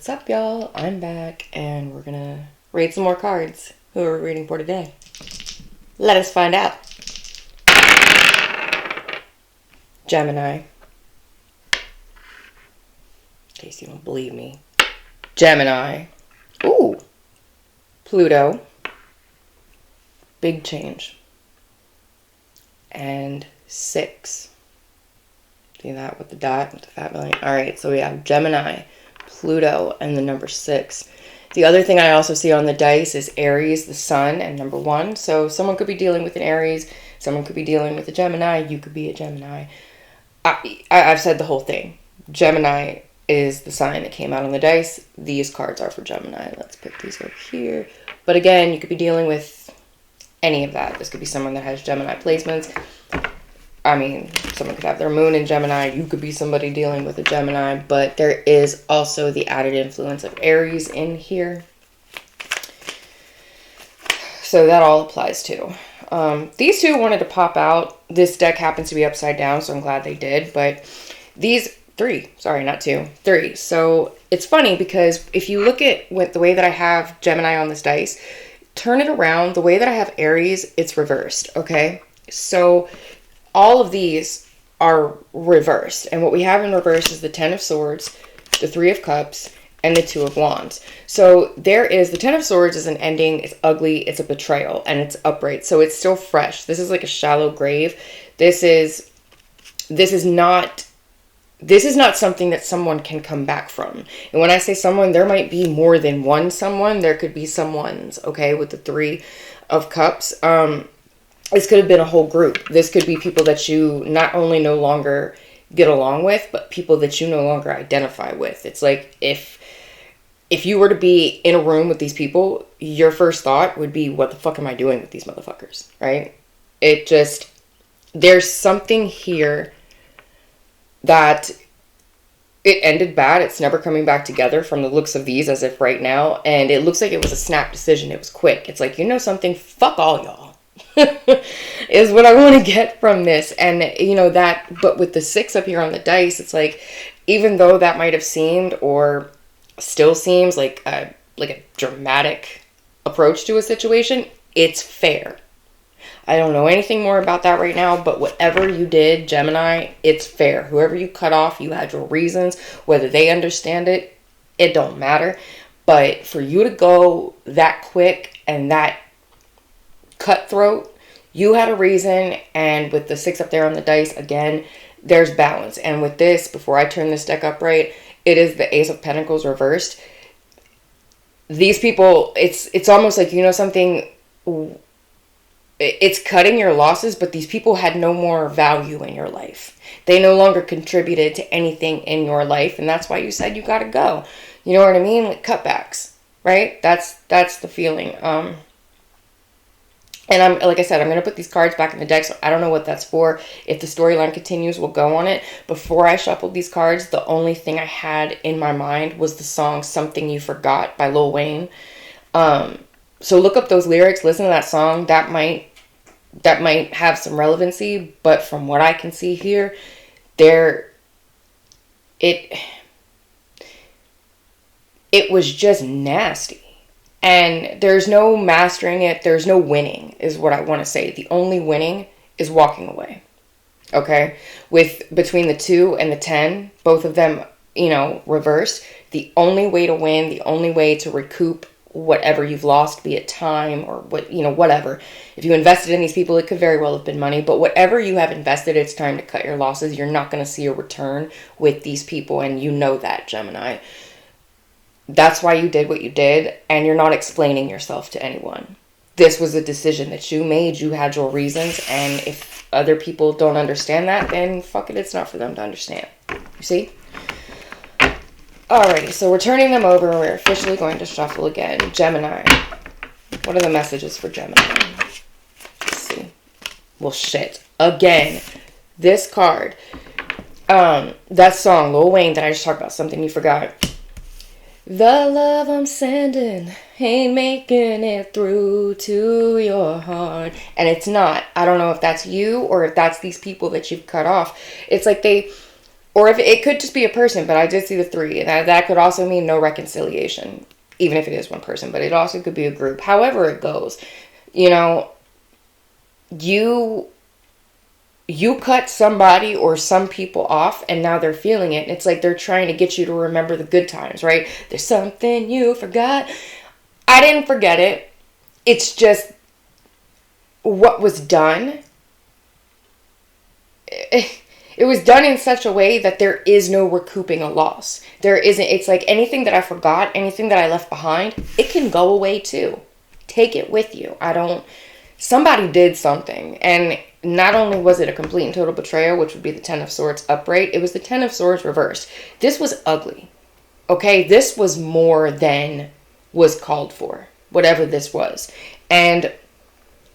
What's up, y'all? I'm back, and we're gonna read some more cards. Who are we reading for today? Let us find out. Gemini. In case you don't believe me. Gemini. Ooh. Pluto. Big change. And 6. See that with the dot, with the fat million? Alright, so we have Gemini, Pluto, and the number 6. The other thing I also see on the dice is Aries, the sun, and number 1. So someone could be dealing with an Aries, someone could be dealing with a Gemini, you could be a Gemini. I've said the whole thing. Gemini is the sign that came out on the dice. These cards are for Gemini. Let's put these over here. But again, you could be dealing with any of that. This could be someone that has Gemini placements. I mean, someone could have their moon in Gemini. You could be somebody dealing with a Gemini. But there is also the added influence of Aries in here. So that all applies too. These two wanted to pop out. This deck happens to be upside down, so I'm glad they did. But these 3, sorry, not 2, 3. So it's funny because if you look at the way that I have Gemini on this dice, turn it around. The way that I have Aries, it's reversed, okay? So all of these are reversed. And what we have in reverse is the 10 of Swords, the 3 of Cups, and the 2 of Wands. So there is, the 10 of Swords is an ending, it's ugly, it's a betrayal, and it's upright. So it's still fresh. This is like a shallow grave. This is not something that someone can come back from. And when I say someone, there might be more than one someone. There could be someones, okay, with the 3 of Cups. This could have been a whole group. This could be people that you not only no longer get along with, but people that you no longer identify with. It's like if you were to be in a room with these people, your first thought would be, what the fuck am I doing with these motherfuckers, right? There's something here that it ended bad. It's never coming back together from the looks of these as if right now. And it looks like it was a snap decision. It was quick. It's like, you know something? Fuck all y'all. Is what I want to get from this. And you know that, but with the 6 up here on the dice, it's like, even though that might have seemed or still seems like a dramatic approach to a situation, it's fair. I don't know anything more about that right now, but whatever you did, Gemini, it's fair. Whoever you cut off, you had your reasons. Whether they understand it, it don't matter. But for you to go that quick and that cutthroat, you had a reason. And with the 6 up there on the dice, again, there's balance. And with this, before I turn this deck upright, it is the Ace of Pentacles reversed. These people, it's almost like, you know something, it's cutting your losses, but these people had no more value in your life. They no longer contributed to anything in your life, and that's why you said you gotta go. You know what I mean? Like cutbacks, right? That's the feeling. And like I said, I'm going to put these cards back in the deck, so I don't know what that's for. If the storyline continues, we'll go on it. Before I shuffled these cards, the only thing I had in my mind was the song Something You Forgot by Lil Wayne. So look up those lyrics, listen to that song. That might have some relevancy, but from what I can see here, it was just nasty. And there's no mastering it. There's no winning is what I want to say. The only winning is walking away. Okay? Between the 2 and the 10, both of them, you know, reversed. The only way to win, the only way to recoup whatever you've lost, be it time or whatever. If you invested in these people, it could very well have been money. But whatever you have invested, it's time to cut your losses. You're not going to see a return with these people. And you know that, Gemini. That's why you did what you did, and you're not explaining yourself to anyone. This was a decision that you made. You had your reasons, and if other people don't understand that, then fuck it, it's not for them to understand. You see? Alrighty, so we're turning them over. We're officially going to shuffle again. Gemini. What are the messages for Gemini? Let's see. Well, shit. Again, this card. That song, Lil Wayne, that I just talked about, Something You Forgot. The love I'm sending ain't making it through to your heart. And it's not. I don't know if that's you or if that's these people that you've cut off. It's like Or if it could just be a person, but I did see the 3. And that could also mean no reconciliation, even if it is one person. But it also could be a group. However it goes, you know, you cut somebody or some people off, and now they're feeling it. It's like they're trying to get you to remember the good times, right? There's something you forgot. I didn't forget it. It's just what was done. It was done in such a way that there is no recouping a loss. There isn't. It's like anything that I forgot, anything that I left behind, it can go away too. Take it with you. Somebody did something. And not only was it a complete and total betrayal, which would be the 10 of Swords upright, it was the 10 of Swords reversed. This was ugly. Okay? This was more than was called for. Whatever this was. And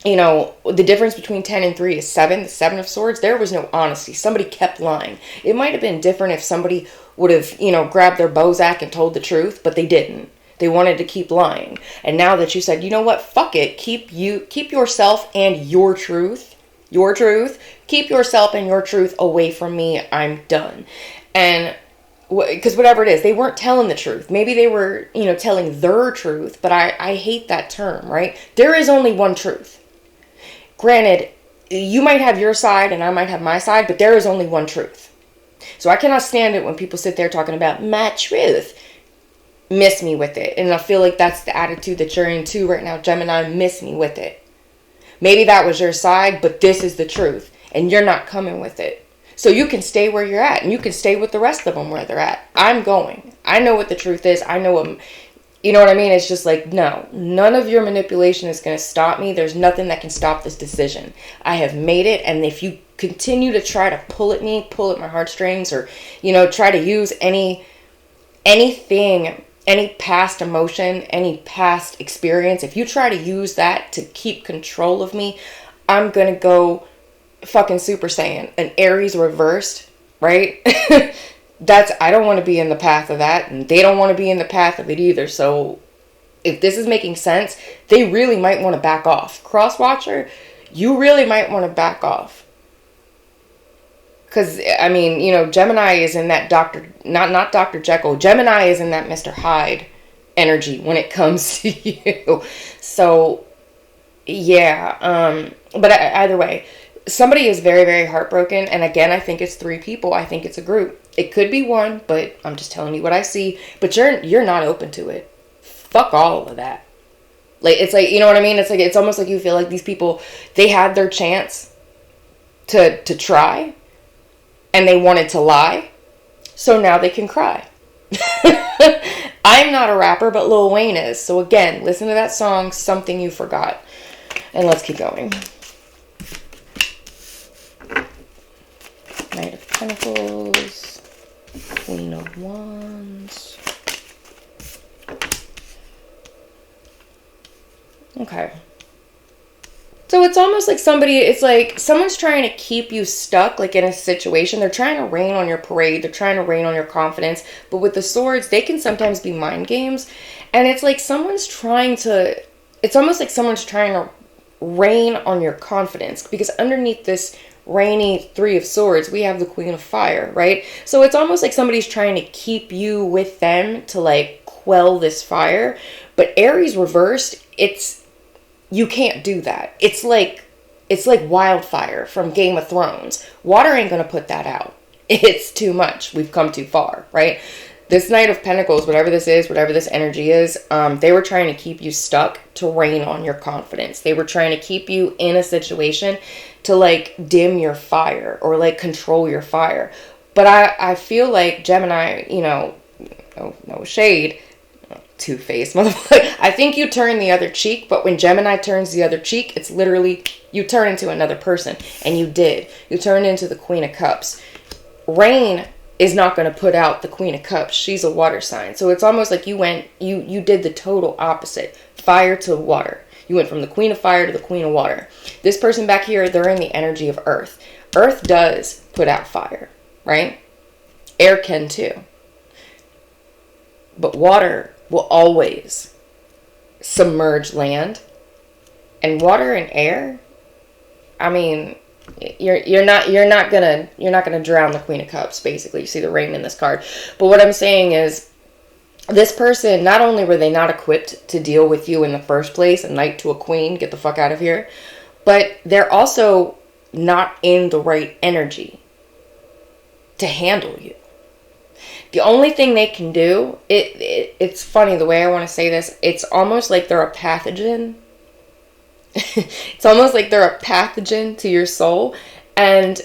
you know, the difference between 10 and 3 is 7. The 7 of Swords, there was no honesty. Somebody kept lying. It might have been different if somebody would have, you know, grabbed their Bozak and told the truth, but they didn't. They wanted to keep lying. And now that you said, you know what, fuck it, keep yourself and your truth, keep yourself and your truth away from me, I'm done. And because whatever it is, they weren't telling the truth. Maybe they were, you know, telling their truth, but I hate that term, right? There is only one truth. Granted, you might have your side and I might have my side, but there is only one truth. So I cannot stand it when people sit there talking about my truth. Miss me with it. And I feel like that's the attitude that you're into right now, Gemini. Miss me with it. Maybe that was your side, but this is the truth. And you're not coming with it. So you can stay where you're at. And you can stay with the rest of them where they're at. I'm going. I know what the truth is. I know what... You know what I mean? It's just like, no, none of your manipulation is going to stop me. There's nothing that can stop this decision. I have made it. And if you continue to try to pull at my heartstrings, or, you know, try to use anything, any past emotion, any past experience, if you try to use that to keep control of me, I'm going to go fucking Super Saiyan. An Aries reversed, right? I don't want to be in the path of that, and they don't want to be in the path of it either. So if this is making sense, they really might want to back off. Crosswatcher, you really might want to back off. Because, I mean, you know, Gemini is in that not Dr. Jekyll. Gemini is in that Mr. Hyde energy when it comes to you. So, yeah. But either way, somebody is very, very heartbroken. And again, I think it's 3 people. I think it's a group. It could be 1, but I'm just telling you what I see. But you're not open to it. Fuck all of that. Like, it's like, you know what I mean? It's like, it's almost like you feel like these people, they had their chance to try, and they wanted to lie. So now they can cry. I'm not a rapper, but Lil Wayne is. So again, listen to that song, Something You Forgot. And let's keep going. Knight of Pentacles, Queen of Wands. Okay. So it's almost like it's like someone's trying to keep you stuck, like in a situation. They're trying to rain on your parade. They're trying to rain on your confidence. But with the swords, they can sometimes be mind games. And it's like it's almost like someone's trying to rain on your confidence. Because underneath this rainy 3 of Swords, we have the Queen of Fire, right? So it's almost like somebody's trying to keep you with them to like quell this fire. But Aries reversed, you can't do that. It's like wildfire from Game of Thrones. Water ain't gonna put that out. It's too much. We've come too far, right? This Knight of Pentacles, whatever this is, whatever this energy is, they were trying to keep you stuck to rain on your confidence. They were trying to keep you in a situation to like dim your fire or like control your fire. But I feel like Gemini, you know, no shade, two-faced motherfucker. I think you turn the other cheek, but when Gemini turns the other cheek, it's literally you turn into another person. And you did. You turned into the Queen of Cups. Rain is not going to put out the Queen of Cups. She's a water sign. So it's almost like you did the total opposite. Fire to water. You went from the Queen of Fire to the Queen of Water. This person back here, they're in the energy of Earth. Earth does put out fire, right? Air can too. But water will always submerge land. And water and air, I mean, You're not gonna drown the Queen of Cups, basically. You see the rain in this card. But what I'm saying is, this person, not only were they not equipped to deal with you in the first place, a knight to a queen, get the fuck out of here, but they're also not in the right energy to handle you. The only thing they can do, it's funny the way I want to say this, it's almost like they're a pathogen. It's almost like they're a pathogen to your soul, and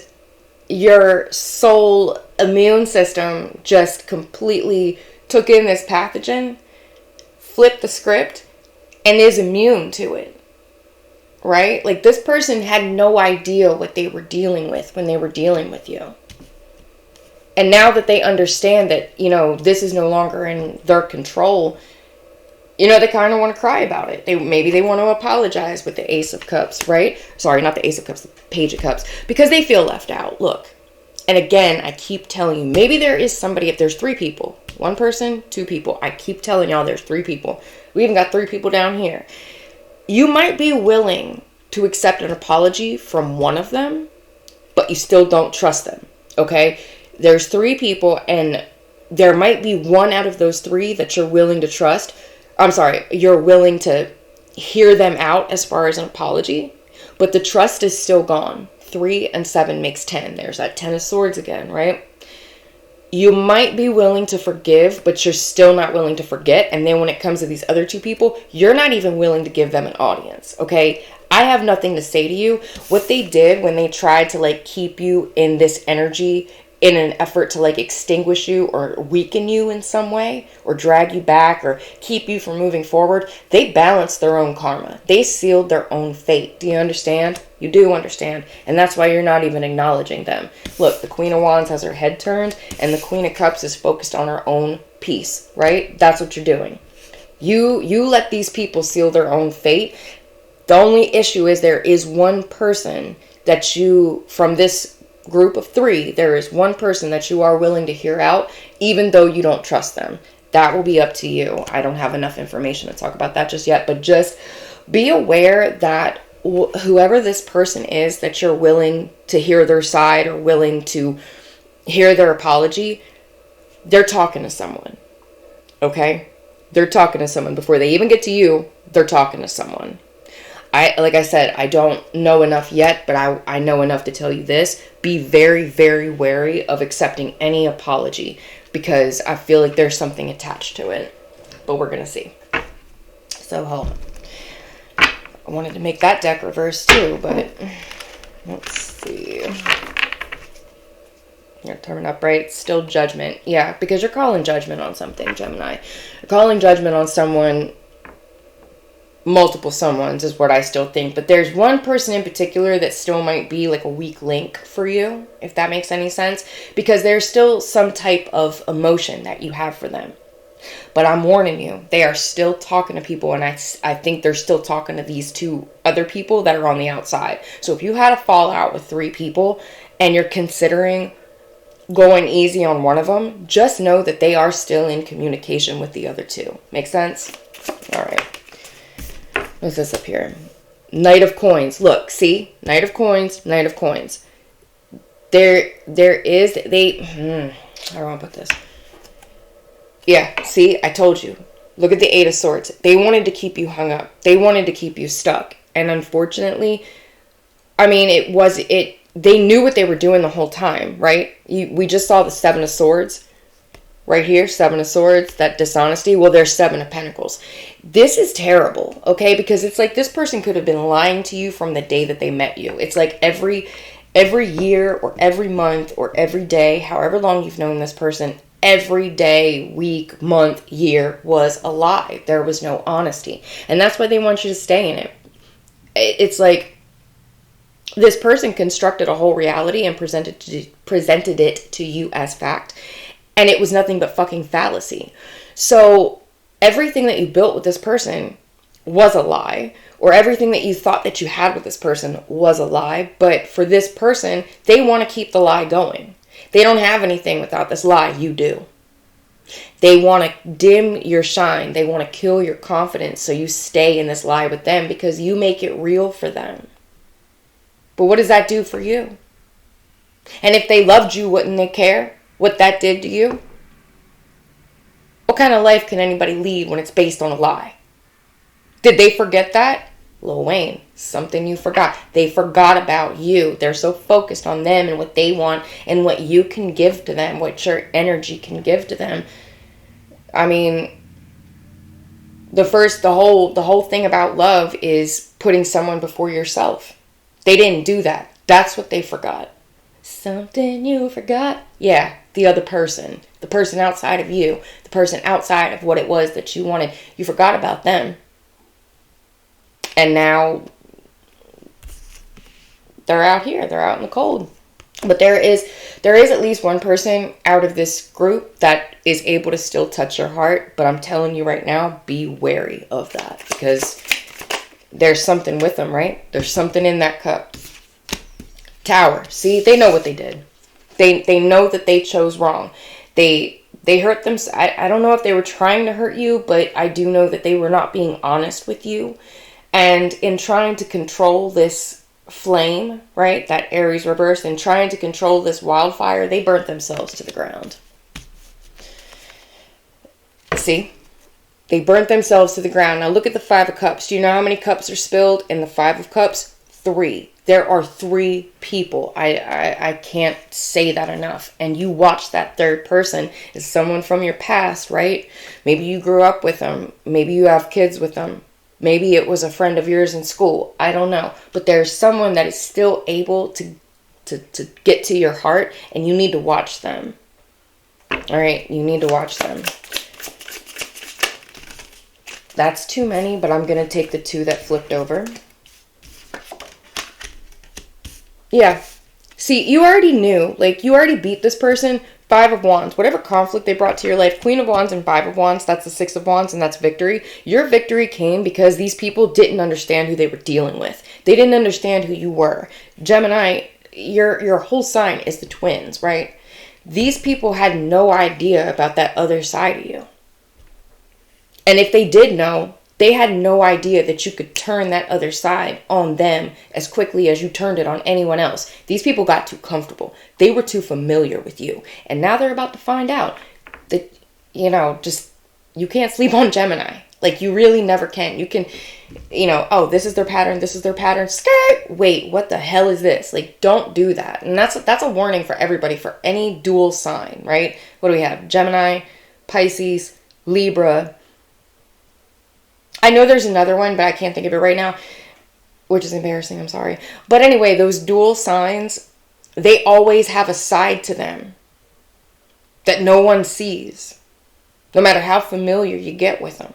your soul immune system just completely took in this pathogen, flipped the script, and is immune to it. Right? Like, this person had no idea what they were dealing with when they were dealing with you. And now that they understand that, this is no longer in their control, they kind of want to cry about it. Maybe they want to apologize with the Ace of Cups, right? Sorry, not the Ace of Cups, the Page of Cups. Because they feel left out. Look. And again, I keep telling you, maybe there is somebody, if there's 3 people, 1 person, 2 people. I keep telling y'all there's 3 people. We even got 3 people down here. You might be willing to accept an apology from one of them, but you still don't trust them, okay? There's 3 people, and there might be 1 out of those 3 that you're willing to trust. I'm sorry, you're willing to hear them out as far as an apology, but the trust is still gone. 3 and 7 makes 10. There's that 10 of Swords again, right? You might be willing to forgive, but you're still not willing to forget. And then when it comes to these other 2 people, you're not even willing to give them an audience, okay? I have nothing to say to you. What they did when they tried to, keep you in this energy in an effort to extinguish you or weaken you in some way, or drag you back or keep you from moving forward, they balanced their own karma. They sealed their own fate. Do you understand? You do understand. And that's why you're not even acknowledging them. Look, the Queen of Wands has her head turned, and the Queen of Cups is focused on her own peace, right? That's what you're doing. You let these people seal their own fate. The only issue is there is one person that from this group of 3, there is one person that you are willing to hear out, even though you don't trust them. That will be up to you. I don't have enough information to talk about that just yet, but just be aware that whoever this person is that you're willing to hear their side or willing to hear their apology, they're talking to someone. Okay? They're talking to someone. Before they even get to you, they're talking to someone. Like I said, I don't know enough yet, but I know enough to tell you this. Be very, very wary of accepting any apology, because I feel like there's something attached to it. But we're going to see. So, hold on. I wanted to make that deck reverse too, but let's see. You're turning upright. Still Judgment. Yeah, because you're calling judgment on something, Gemini. You're calling judgment on someone. Multiple someones is what I still think. But there's one person in particular that still might be a weak link for you, if that makes any sense. Because there's still some type of emotion that you have for them. But I'm warning you, they are still talking to people. And I think they're still talking to these 2 other people that are on the outside. So if you had a fallout with 3 people and you're considering going easy on one of them, just know that they are still in communication with the other 2. Make sense? All right. What's this up here? Knight of Coins. Look, see? Knight of Coins, Knight of Coins. How do I want to put this? Yeah, see? I told you. Look at the 8 of Swords. They wanted to keep you hung up. They wanted to keep you stuck. And unfortunately, they knew what they were doing the whole time, right? We just saw the 7 of Swords. Right here, 7 of Swords, that dishonesty. Well, there's 7 of Pentacles. This is terrible, okay? Because it's like this person could have been lying to you from the day that they met you. It's like every year or every month or every day, however long you've known this person, every day, week, month, year was a lie. There was no honesty. And that's why they want you to stay in it. It's like this person constructed a whole reality and presented it to you as fact. And it was nothing but fucking fallacy. So everything that you built with this person was a lie. Or everything that you thought that you had with this person was a lie. But for this person, they want to keep the lie going. They don't have anything without this lie. You do. They want to dim your shine. They want to kill your confidence so you stay in this lie with them because you make it real for them. But what does that do for you? And if they loved you, wouldn't they care what that did to you? What kind of life can anybody lead when it's based on a lie? Did they forget that? Lil Wayne, something you forgot. They forgot about you. They're so focused on them and what they want and what you can give to them, what your energy can give to them. I mean, the whole thing about love is putting someone before yourself. They didn't do that. That's what they forgot. Something you forgot? Yeah, the other person. The person outside of you. The person outside of what it was that you wanted. You forgot about them. And now they're out here. They're out in the cold. But there is at least one person out of this group that is able to still touch your heart. But I'm telling you right now, be wary of that. Because there's something with them, right? There's something in that cup. Tower. See, they know what they did. They know that they chose wrong. They hurt them. I don't know if they were trying to hurt you, but I do know that they were not being honest with you. And in trying to control this flame, right, that Aries reverse, and trying to control this wildfire, they burnt themselves to the ground. See? They burnt themselves to the ground. Now look at the Five of Cups. Do you know how many cups are spilled in the Five of Cups? 3. There are 3 people. I can't say that enough. And you watch that third person is someone from your past, right? Maybe you grew up with them. Maybe you have kids with them. Maybe it was a friend of yours in school. I don't know. But there's someone that is still able to get to your heart, and you need to watch them. All right? You need to watch them. That's too many, but I'm going to take the 2 that flipped over. Yeah. See, you already knew. Like, you already beat this person. 5 of Wands. Whatever conflict they brought to your life. Queen of Wands and 5 of Wands. That's the 6 of Wands, and that's victory. Your victory came because these people didn't understand who they were dealing with. They didn't understand who you were. Gemini, your whole sign is the twins, right? These people had no idea about that other side of you. And if they did know, they had no idea that you could turn that other side on them as quickly as you turned it on anyone else. These people got too comfortable. They were too familiar with you. And now they're about to find out that, you can't sleep on Gemini. Like, you really never can. You can, oh, this is their pattern. This is their pattern. Skirt. Wait, what the hell is this? Like, don't do that. And that's a warning for everybody, for any dual sign, right? What do we have? Gemini, Pisces, Libra. I know there's another one, but I can't think of it right now, which is embarrassing. I'm sorry. But anyway, those dual signs, they always have a side to them that no one sees, no matter how familiar you get with them.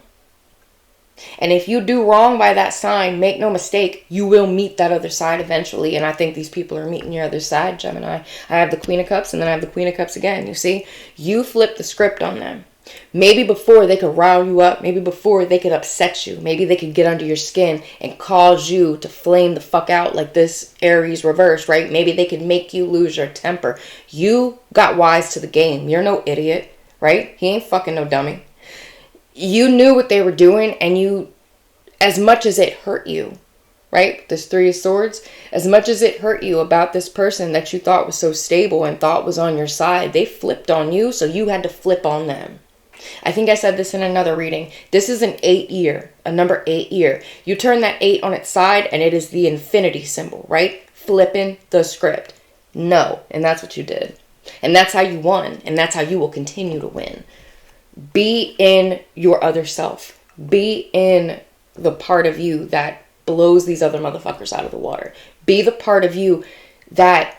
And if you do wrong by that sign, make no mistake, you will meet that other side eventually. And I think these people are meeting your other side, Gemini. I have the Queen of Cups, and then I have the Queen of Cups again. You see, you flip the script on them. Maybe before they could rile you up. Maybe before they could upset you. Maybe they could get under your skin and cause you to flame the fuck out like this Aries reverse, right? Maybe they could make you lose your temper. You got wise to the game. You're no idiot, right? He ain't fucking no dummy. You knew what they were doing, and you, as much as it hurt you, right? This 3 of Swords, as much as it hurt you about this person that you thought was so stable and thought was on your side, they flipped on you, so you had to flip on them. I think I said this in another reading. This is an 8 year, a number 8 year. You turn that 8 on its side and it is the infinity symbol, right? Flipping the script. No. And that's what you did. And that's how you won. And that's how you will continue to win. Be in your other self. Be in the part of you that blows these other motherfuckers out of the water. Be the part of you that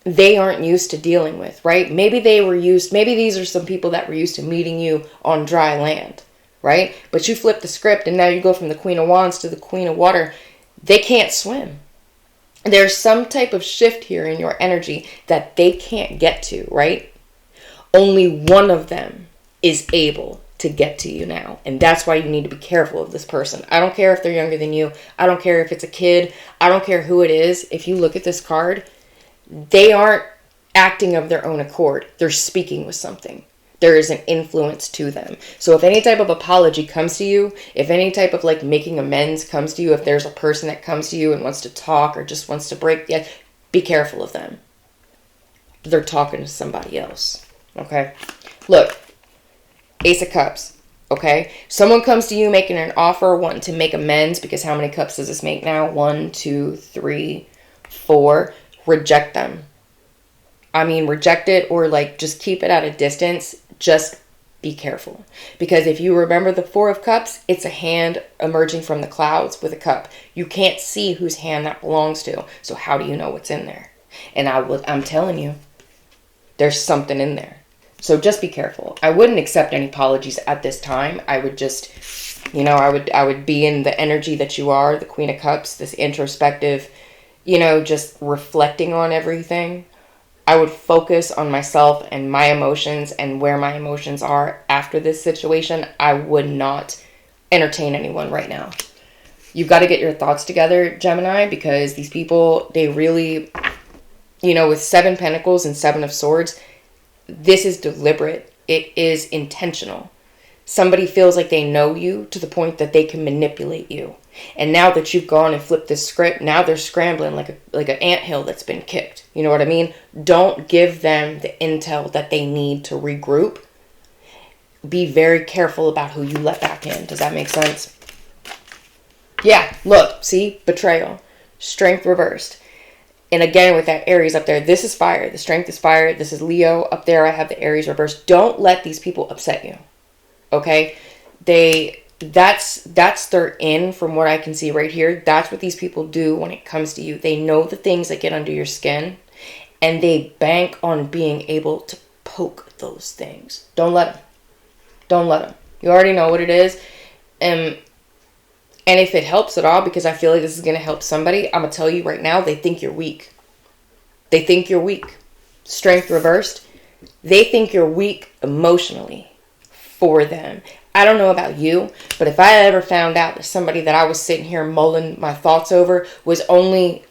they aren't used to dealing with, right? Maybe these are some people that were used to meeting you on dry land, right? But you flip the script and now you go from the Queen of Wands to the Queen of Water. They can't swim. There's some type of shift here in your energy that they can't get to, right? Only one of them is able to get to you now. And that's why you need to be careful of this person. I don't care if they're younger than you. I don't care if it's a kid. I don't care who it is. If you look at this card, they aren't acting of their own accord. They're speaking with something. there is an influence to them. So if any type of apology comes to you, if any type of like making amends comes to you, if there's a person that comes to you and wants to talk or just wants to break, yeah, be careful of them. They're talking to somebody else. Okay? Look, Ace of Cups. Okay? Someone comes to you making an offer, wanting to make amends, because how many cups does this make now? 1, 2, 3, 4. Reject them. I mean, reject it, or like just keep it at a distance. Just be careful. Because if you remember the Four of Cups, it's a hand emerging from the clouds with a cup. You can't see whose hand that belongs to. So how do you know what's in there? And I'm telling you, there's something in there. So just be careful. I wouldn't accept any apologies at this time. I would just, I would be in the energy that you are, the Queen of Cups, this introspective, just reflecting on everything. I would focus on myself and my emotions and where my emotions are after this situation. I would not entertain anyone right now. You've got to get your thoughts together, Gemini, because these people, they really, with 7 Pentacles and 7 of Swords, this is deliberate. It is intentional. Somebody feels like they know you to the point that they can manipulate you. And now that you've gone and flipped this script, now they're scrambling like an anthill that's been kicked. You know what I mean? Don't give them the intel that they need to regroup. Be very careful about who you let back in. Does that make sense? Yeah, look, see? Betrayal. Strength reversed. And again, with that Aries up there, this is fire. The strength is fire. This is Leo. Up there, I have the Aries reversed. Don't let these people upset you. Okay? That's their in, from what I can see right here. That's what these people do when it comes to you. They know the things that get under your skin, and they bank on being able to poke those things. Don't let them. Don't let them. You already know what it is. And if it helps at all, because I feel like this is going to help somebody, I'm going to tell you right now, they think you're weak. They think you're weak. Strength reversed. They think you're weak emotionally for them. I don't know about you, but if I ever found out that somebody that I was sitting here mulling my thoughts over was only,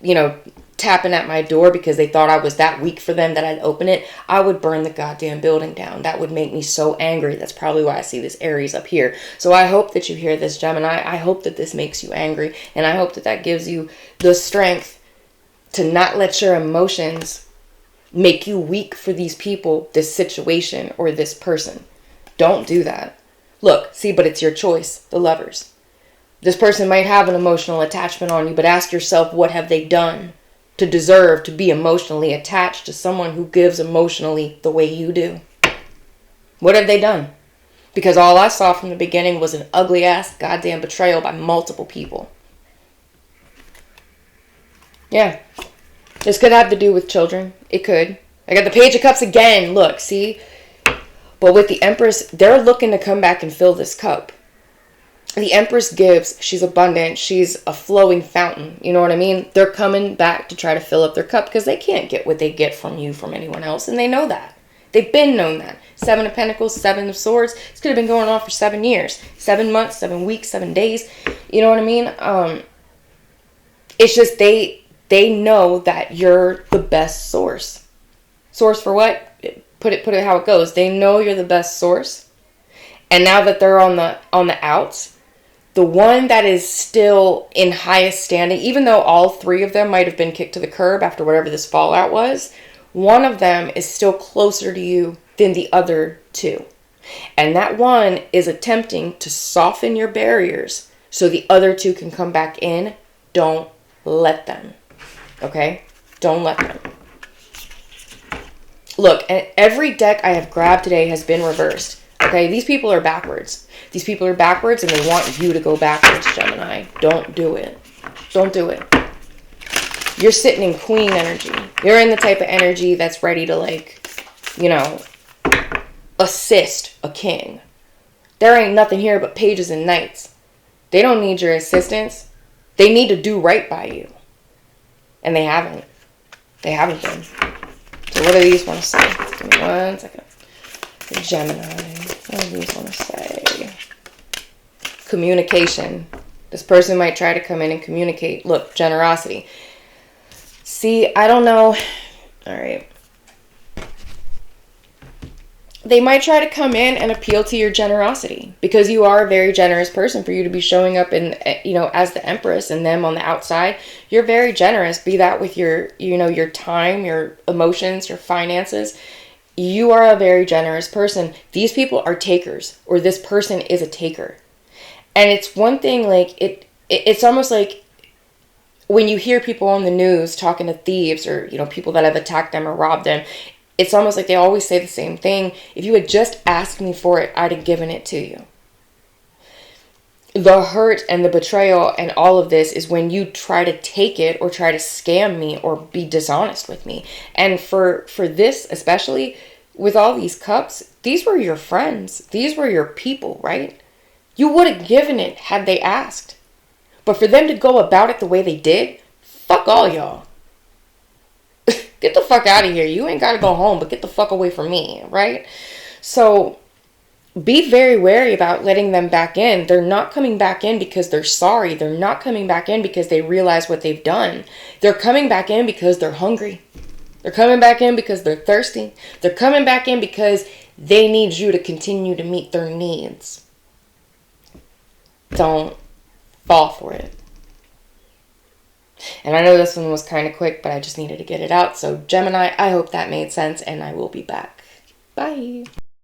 tapping at my door because they thought I was that weak for them that I'd open it, I would burn the goddamn building down. That would make me so angry. That's probably why I see this Aries up here. So I hope that you hear this, Gemini. I hope that this makes you angry, and I hope that that gives you the strength to not let your emotions make you weak for these people, this situation, or this person. Don't do that. Look, see, but it's your choice. The Lovers. This person might have an emotional attachment on you, but ask yourself, what have they done to deserve to be emotionally attached to someone who gives emotionally the way you do? What have they done? Because all I saw from the beginning was an ugly ass goddamn betrayal by multiple people. Yeah. This could have to do with children. It could. I got the Page of Cups again. Look, see? But with the Empress, they're looking to come back and fill this cup. The Empress gives. She's abundant. She's a flowing fountain. You know what I mean? They're coming back to try to fill up their cup because they can't get what they get from you from anyone else. And they know that. They've been known that. 7 of Pentacles, 7 of Swords. This could have been going on for 7 years. 7 months, 7 weeks, 7 days. You know what I mean? It's just they know that you're the best source. Source for what? Put it how it goes. They know you're the best source. And now that they're on the outs, the one that is still in highest standing, even though all 3 of them might have been kicked to the curb after whatever this fallout was, one of them is still closer to you than the other 2. And that one is attempting to soften your barriers so the other 2 can come back in. Don't let them. Okay? Don't let them. Look, every deck I have grabbed today has been reversed. Okay, these people are backwards. These people are backwards and they want you to go backwards, Gemini. Don't do it. Don't do it. You're sitting in queen energy. You're in the type of energy that's ready to assist a king. There ain't nothing here but pages and knights. They don't need your assistance. They need to do right by you. And they haven't. They haven't been. So what do these want to say? Give me 1 second. Gemini. What do these want to say? Communication. This person might try to come in and communicate. Look, generosity. See, I don't know. All right. they might try to come in and appeal to your generosity, because you are a very generous person. For you to be showing up in, as the Empress, and them on the outside, you're very generous. Be that with your, your time, your emotions, your finances. You are a very generous person. These people are takers, or this person is a taker. And it's one thing, like, it's almost like when you hear people on the news talking to thieves, or, people that have attacked them or robbed them, it's almost like they always say the same thing. If you had just asked me for it, I'd have given it to you. The hurt and the betrayal and all of this is when you try to take it, or try to scam me, or be dishonest with me. And for this, especially with all these cups, these were your friends. These were your people, right? You would have given it had they asked. But for them to go about it the way they did, fuck all y'all. Get the fuck out of here. You ain't got to go home, but get the fuck away from me, right? So be very wary about letting them back in. They're not coming back in because they're sorry. They're not coming back in because they realize what they've done. They're coming back in because they're hungry. They're coming back in because they're thirsty. They're coming back in because they need you to continue to meet their needs. Don't fall for it. And I know this one was kind of quick, but I just needed to get it out. So Gemini, I hope that made sense, and I will be back. Bye.